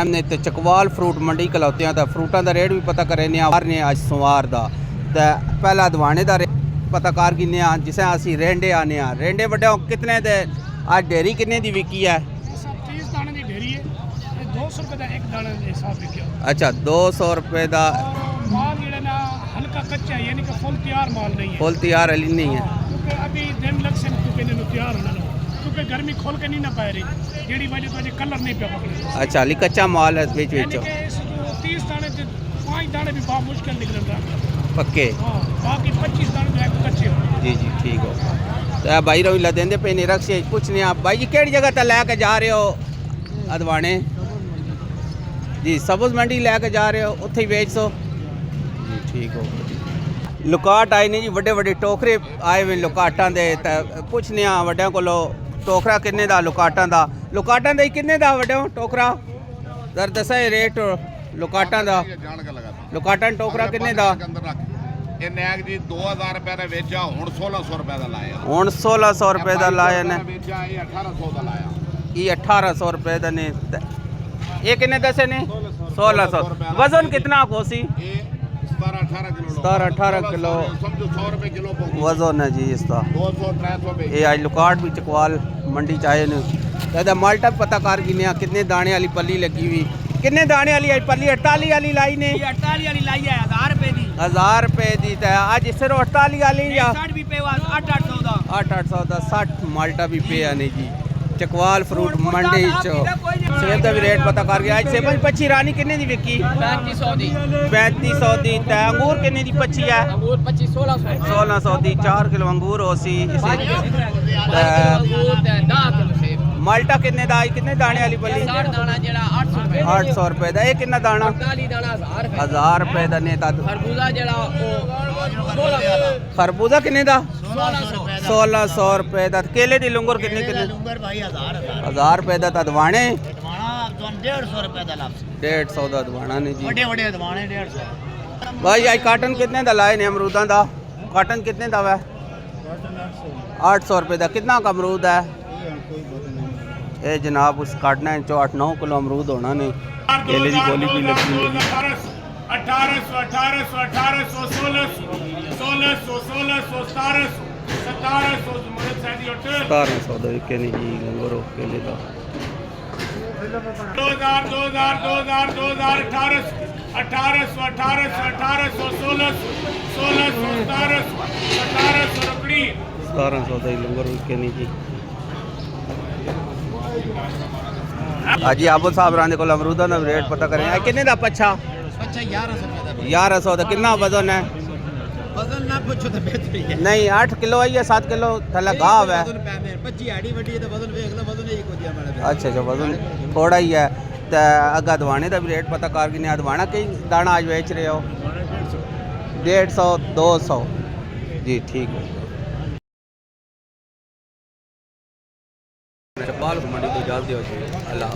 ने ते चकवाल फ्रूट मंडी खलोते तो फ्रूटा का रेट भी पता करें ने अज सोमवार का तो पहला दवाने का रेट पता कर गिने जिसे असी रेंडे आने रेंडे बड़े कितने दे अज डेयरी कितने की विकी है? 30 दाने की डेयरी है, 200 रुपये का एक दाने के हिसाब से। अच्छा 200 रुपये का माल जो ना हल्का कच्चा है, यानी कि फुल तैयार माल नहीं है। फुल तैयार अली नहीं है क्योंकि अभी दिन लग से तैयार होना क्योंकि गर्मी खोल के नहीं ना पा रही, जेडी वजह तो कलर नहीं पे पकड़े। अच्छा अली कच्चा माल है बेच बेचो 30 दाने 5 दाने भी बहुत मुश्किल निकल रहा पक्के। हाँ, बाकी 25 दाने जो कच्चे हो। जी जी ठीक हो तो भाई रो ला देंगे पे नहीं रख से कुछ नहीं। आप भाई जी केड़ी जगह तक लैके जा रहे हो? अदवाने जी सबुज मंडी लैके जा रहे हो, उत्थे ही बेच सो जी ठीक हो। लुकाट आए ने जी बड़े बड़े टोकरे आए हुए लुकाटा दे पुछने वड्या कोलो टोकरा किन्ने दा लुकाटा दा किन्ने दा वड्या टोकरा दर दसा रेट लुकाटा दा लुकाटा टोकरा किन्ने दा? ਇਹ ਨੈਗ ਜੀ 2000 ਰੁਪਏ ਦਾ ਵੇਚਿਆ ਹੁਣ 1600 ਰੁਪਏ ਦਾ ਲਾਇਆ ਹੁਣ 1600 ਰੁਪਏ ਦਾ ਲਾਇਆ ਨੇ ਵੇਚਿਆ ਇਹ 1800 ਦਾ ਲਾਇਆ ਇਹ 1800 ਰੁਪਏ ਦਾ ਨੇ ਇਹ ਕਿੰਨੇ ਦੱਸੇ ਨੇ 1600 ਵਜ਼ਨ ਕਿੰਨਾ ਕੋਸੀ ਇਹ 17-18 ਕਿਲੋ 17-18 किलो समझो 100 रुपए किलो वजन है जी इसका 200-300 ये आज लुकाट भी चकवाल मंडी चाहे ने दादा माल्टा पता कर गिने कितने दाने वाली पल्ली लगी हुई कितने दाने वाली आज पल्ली 48 वाली लाई ने 48 वाली लाई है 1000 रुपए दी 1000 रुपए दी तो आज सिर्फ 48 वाली या 60 भी पे 800 दा 800 दा 60 माल्टा भी पे है जी चकवाल फ्रूट मंडी चो सेब का भी रेट पता कर गया। आज सेब की पच्ची रानी कितने दी विकी 3500 दी 3500 दी ते अंगूर कितने दी पच्ची है अंगूर 25 1600 दी 4 किलो अंगूर हो सी अंगूर ते 10 किलो सेब माल्टा कितने दा कितने दाने वाली पल्ली 60 दाना जेड़ा 800 रुपए 800 रुपए दा ये कितना दाना 48 दाना 1000 रुपए 1000 रुपए दा ने ता खरबूजा जेड़ा ओ 1600 दा खरबूजा कितने दा 1600 1600 रुपए दा केले दी लंगूर कितने कितने लंगर भाई 1000 रुपए दा ता दवाने दवाना तो 150 रुपए दा लाभ 150 दा दवाना ने जी बड़े बड़े दवाने 150 भाई आज काटन कितने दा लाए ने अमरूदां दा काटन कितने दा है 800 रुपए दा कितना का अमरूद है ये जनाब उस काटना है 8-9 किलो अमरूद होना ने केले की गोली भी लगी हुई है 1800 1800 1600 1600 1700 मुरद सैदी होटल 1700 दा के नहीं जी लंगोरो केले दा 2000 2000 2000 2000 1800 1800 1800 1600 1600 1700 रुपये 1700 दा लंगोरो के नहीं जी। जी आबो साहब रांदे को अमरूदा का रेट पता करें किन्ने दा पच्छा 1100 दा कितना वजन है वजन ना पूछो तो बेहतर ही है नहीं 8 किलो है या 7 किलो थल्ले गाव है 25 आड़ी वड्डी है तो वजन देख लो वजन एक हो दिया मेरा अच्छा वजन थोड़ा ही है तो अगा दवाने का भी रेट पता कर गिने दवाना कई दाना आज बेच रहे हो 150 200 जी ठीक हो। मंडी को जल्दी हो अल्लाह।